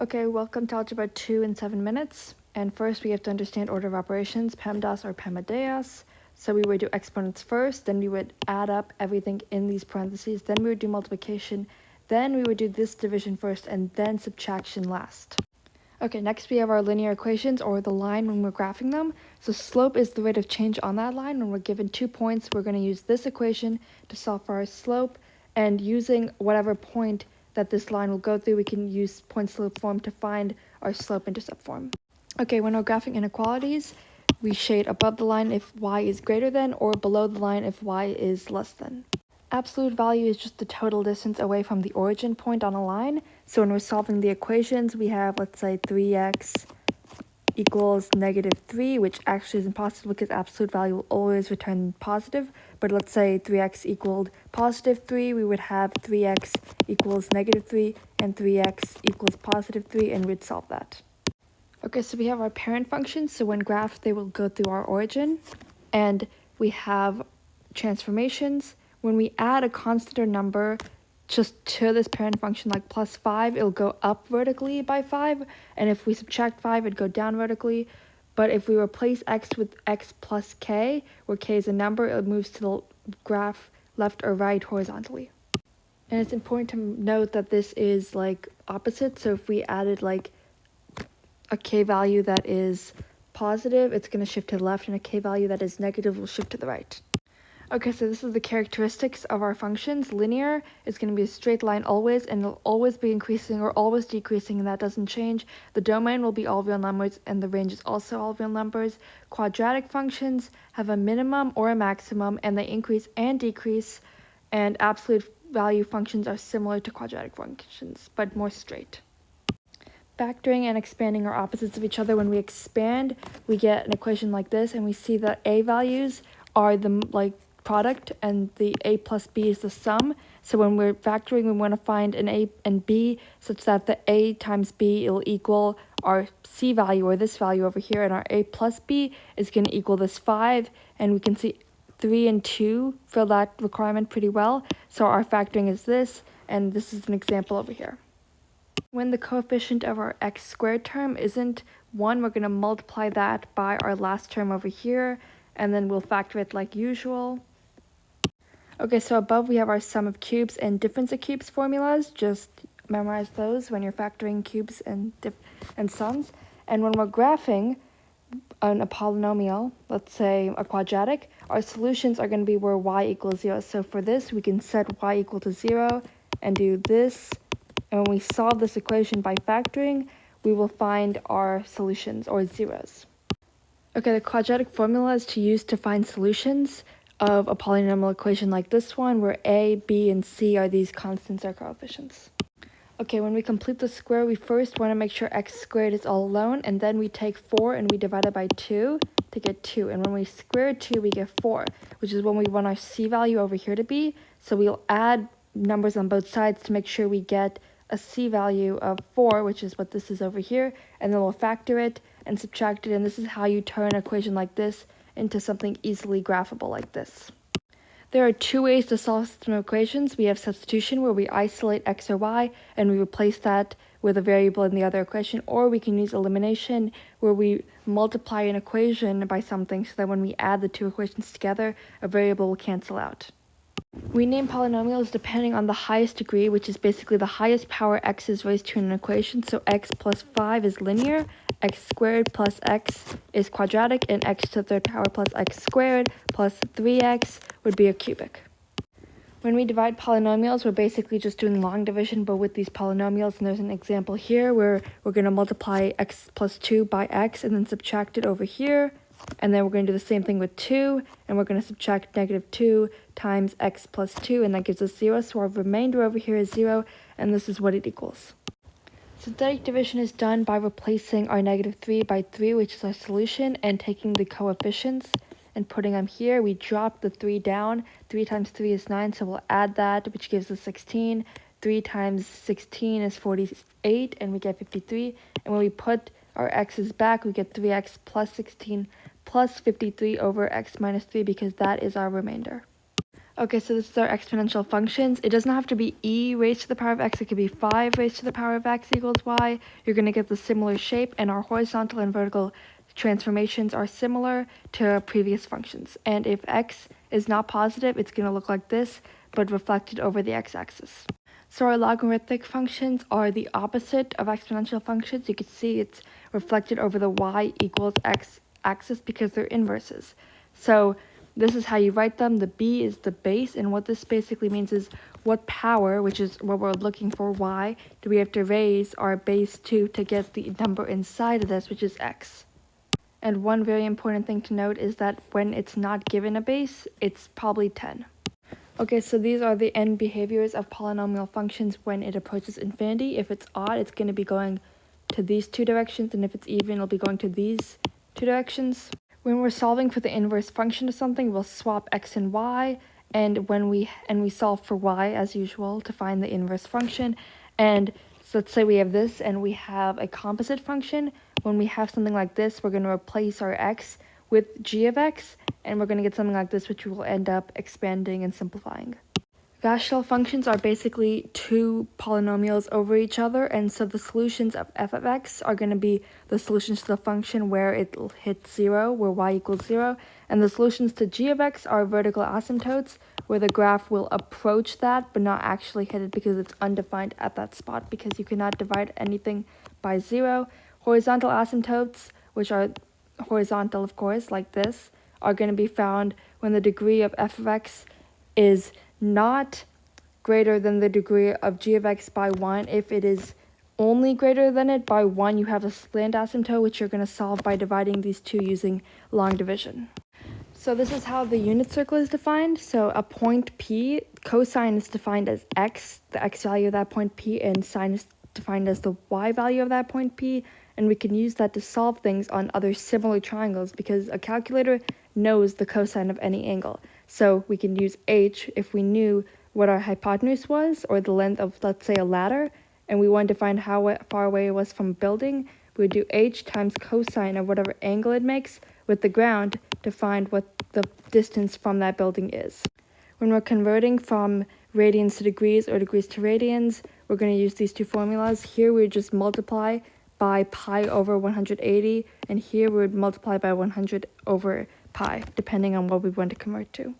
Okay, welcome to Algebra 2 in 7 minutes. And first we have to understand order of operations, PEMDAS or PEMDAS. So we would do exponents first, then we would add up everything in these parentheses, then we would do multiplication, then we would do this division first, and then subtraction last. Okay, next we have our linear equations, or the line when we're graphing them. So slope is the rate of change on that line. When we're given 2 points, we're going to use this equation to solve for our slope, and using whatever point that this line will go through, we can use point slope form to find our slope intercept form. Okay, when we're graphing inequalities, we shade above the line if y is greater than, or below the line if y is less than. Absolute value is just the total distance away from the origin point on a line. So when we're solving the equations, we have, let's say, 3x equals -3, which actually is impossible because absolute value will always return positive. But let's say 3x equaled +3, we would have 3x equals -3 and 3x equals +3, and we'd solve that. Okay, so we have our parent functions. So when graphed, they will go through our origin. And we have transformations. When we add a constant or number just to this parent function, like +5, it'll go up vertically by 5. And if we subtract 5, it'd go down vertically. But if we replace x with x plus k, where k is a number, it moves to the graph left or right horizontally. And it's important to note that this is like opposite. So if we added like a k value that is positive, it's going to shift to the left, and a k value that is negative will shift to the right. Okay, so this is the characteristics of our functions. Linear is going to be a straight line always, and it'll always be increasing or always decreasing, and that doesn't change. The domain will be all real numbers, and the range is also all real numbers. Quadratic functions have a minimum or a maximum, and they increase and decrease, and absolute value functions are similar to quadratic functions, but more straight. Factoring and expanding are opposites of each other. When we expand, we get an equation like this, and we see that a values are the product, and the a plus b is the sum. So when we're factoring, we want to find an a and b such that the a times b will equal our c value, or this value over here, and our a plus b is going to equal this 5, and we can see 3 and 2 fill that requirement pretty well. So our factoring is this, and this is an example over here. When the coefficient of our x squared term isn't 1, we're going to multiply that by our last term over here, and then we'll factor it like usual. Okay, so above we have our sum of cubes and difference of cubes formulas. Just memorize those when you're factoring cubes and sums. And when we're graphing a polynomial, let's say a quadratic, our solutions are going to be where y equals 0. So for this, we can set y equal to 0 and do this. And when we solve this equation by factoring, we will find our solutions, or zeros. Okay, the quadratic formula is to use to find solutions of a polynomial equation like this one, where a, b, and c are these constants or coefficients. Okay, when we complete the square, we first want to make sure x squared is all alone, and then we take 4 and we divide it by 2 to get 2. And when we square 2, we get 4, which is when we want our c value over here to be. So we'll add numbers on both sides to make sure we get a c value of 4, which is what this is over here, and then we'll factor it and subtract it, and this is how you turn an equation like this into something easily graphable like this. There are 2 ways to solve system equations. We have substitution, where we isolate x or y and we replace that with a variable in the other equation, or we can use elimination, where we multiply an equation by something so that when we add the 2 equations together, a variable will cancel out. We name polynomials depending on the highest degree, which is basically the highest power x is raised to in an equation. So x plus 5 is linear, x squared plus x is quadratic, and x to the 3rd power plus x squared plus 3x would be a cubic. When we divide polynomials, we're basically just doing long division, but with these polynomials. And there's an example here where we're going to multiply x plus 2 by x and then subtract it over here. And then we're going to do the same thing with 2, and we're going to subtract -2 times x plus 2, and that gives us 0. So our remainder over here is 0, and this is what it equals. Synthetic division is done by replacing our -3 by 3, which is our solution, and taking the coefficients and putting them here. We drop the 3 down. 3 times 3 is 9, so we'll add that, which gives us 16. 3 times 16 is 48, and we get 53. And when we put our x's back, we get 3x plus 16 plus 53 over x minus 3, because that is our remainder. Okay, so this is our exponential functions. It doesn't have to be e raised to the power of x. It could be 5 raised to the power of x equals y. You're going to get the similar shape, and our horizontal and vertical transformations are similar to previous functions. And if x is not positive, it's going to look like this, but reflected over the x-axis. So our logarithmic functions are the opposite of exponential functions. You can see it's reflected over the y equals x axis because they're inverses. So this is how you write them. The b is the base, and what this basically means is what power, which is what we're looking for, y, do we have to raise our base to get the number inside of this, which is x. And one very important thing to note is that when it's not given a base, it's probably 10. Okay, so these are the end behaviors of polynomial functions when it approaches infinity. If it's odd, it's going to be going to these two directions, and if it's even, it'll be going to these two directions. When we're solving for the inverse function of something, we'll swap x and y, and we solve for y as usual to find the inverse function. And so let's say we have this and we have a composite function. When we have something like this, we're going to replace our x with g of x, and we're going to get something like this, which will end up expanding and simplifying. Rational functions are basically two polynomials over each other, and so the solutions of f of x are going to be the solutions to the function where it hits 0, where y equals 0, and the solutions to g of x are vertical asymptotes, where the graph will approach that but not actually hit it because it's undefined at that spot, because you cannot divide anything by 0. Horizontal asymptotes, which are horizontal, of course, like this, are going to be found when the degree of f of x is not greater than the degree of g of x by 1. If it is only greater than it by 1, you have a slant asymptote, which you're going to solve by dividing these two using long division. So this is how the unit circle is defined. So a point P, cosine is defined as x, the x value of that point P, and sine is defined as the y value of that point P. And we can use that to solve things on other similar triangles because a calculator knows the cosine of any angle. So we can use h if we knew what our hypotenuse was, or the length of, let's say, a ladder, and we wanted to find how far away it was from a building. We would do h times cosine of whatever angle it makes with the ground to find what the distance from that building is. When we're converting from radians to degrees or degrees to radians, we're going to use these two formulas. Here we just multiply by pi over 180, and here we would multiply by 100 over pi, depending on what we want to convert to.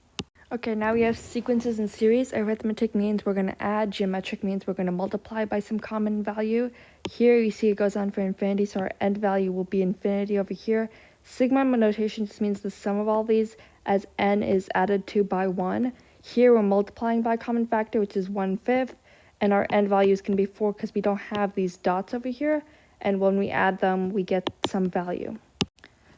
Okay, now we have sequences in series. Arithmetic means we're going to add. Geometric means we're going to multiply by some common value. Here you see it goes on for infinity, so our end value will be infinity over here. Sigma notation just means the sum of all these as n is added to by 1. Here we're multiplying by a common factor, which is 1/5, and our end values can be 4 because we don't have these dots over here, and when we add them, we get some value.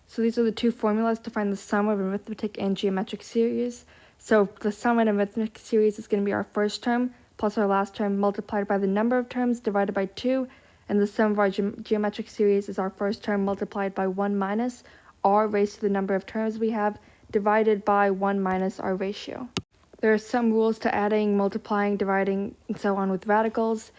So these are the two formulas to find the sum of arithmetic and geometric series. So the sum in arithmetic series is going to be our first term plus our last term multiplied by the number of terms divided by 2, and the sum of our geometric series is our first term multiplied by 1 minus r raised to the number of terms we have divided by 1 minus our ratio. There are some rules to adding, multiplying, dividing, and so on with radicals.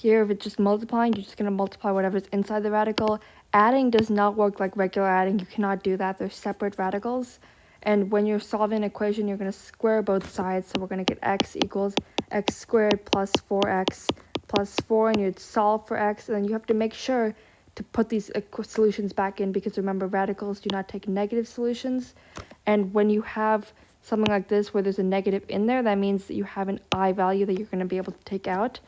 Here, if it's just multiplying, you're just going to multiply whatever's inside the radical. Adding does not work like regular adding. You cannot do that. They're separate radicals. And when you're solving an equation, you're going to square both sides. So we're going to get x equals x squared plus 4x plus 4, and you'd solve for x. And then you have to make sure to put these solutions back in because remember, radicals do not take negative solutions. And when you have something like this where there's a negative in there, that means that you have an I value that you're going to be able to take out.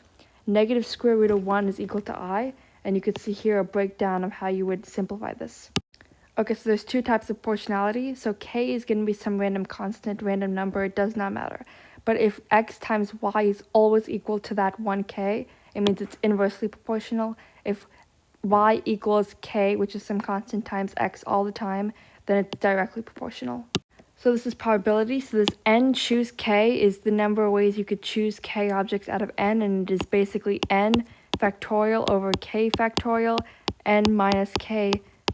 Negative square root of 1 is equal to I, and you could see here a breakdown of how you would simplify this. Okay, so there's two types of proportionality. So k is going to be some random constant, random number, it does not matter. But if x times y is always equal to that 1k, it means it's inversely proportional. If y equals k, which is some constant, times x all the time, then it's directly proportional. So this is probability. So this n choose k is the number of ways you could choose k objects out of n, and it is basically n factorial over k factorial, n minus k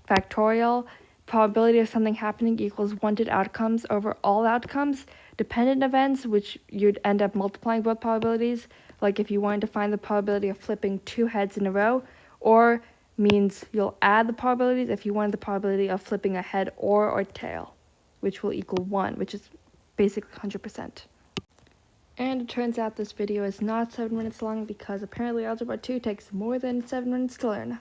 factorial. Probability of something happening equals wanted outcomes over all outcomes. Dependent events, which you'd end up multiplying both probabilities, like if you wanted to find the probability of flipping 2 heads in a row, or means you'll add the probabilities if you wanted the probability of flipping a head or tail, which will equal 1, which is basically 100%. And it turns out this video is not 7 minutes long because apparently Algebra 2 takes more than 7 minutes to learn.